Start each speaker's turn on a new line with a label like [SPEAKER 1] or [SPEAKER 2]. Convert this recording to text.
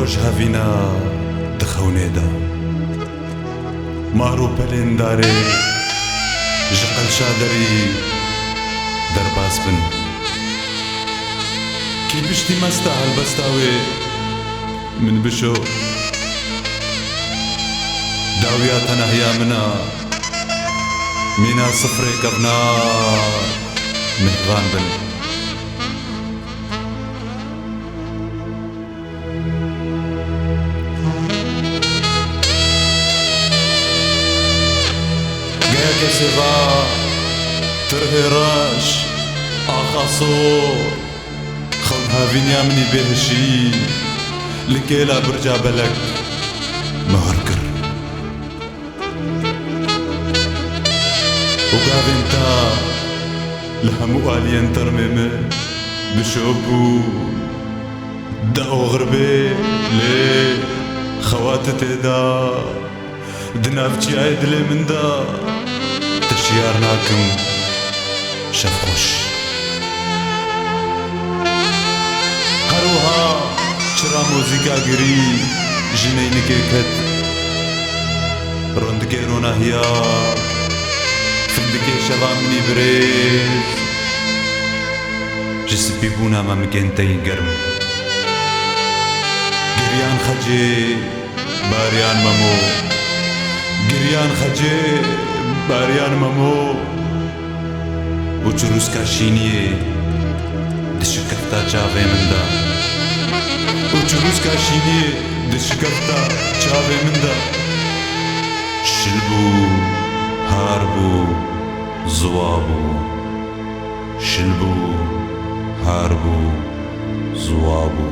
[SPEAKER 1] روج هاوینا دخونه دا مارو پلین داره جقل شادری در باز بن کی بشتی مستا هلبستاوی من بشو داویا تنهیا منا مینا صفری کبنا مهران بن سوا ترهراش آخاصو خون هاوینیا منی بهشی لکیلا برجا بلک مهر کر وقابن تا لهمو آلین ترميمه بشوبو داو غربي لي خواتت دا دنافجي عيد لي من دا تشيارناكم شفخوش هروها چرا موزيكا گري جني نكيكت روندكي رونا هيا فندكي شبا مني بريز جسبي بونا ما مكنتي قرم گريان خجي باريان ممو گريان خجي باريان ممو وچروس كاشينيه دشكفتا چاوه من دا وچروس كاشينيه دشكفتا چاوه من دا شلبو هاربو زوابو شلبو هاربو زوابو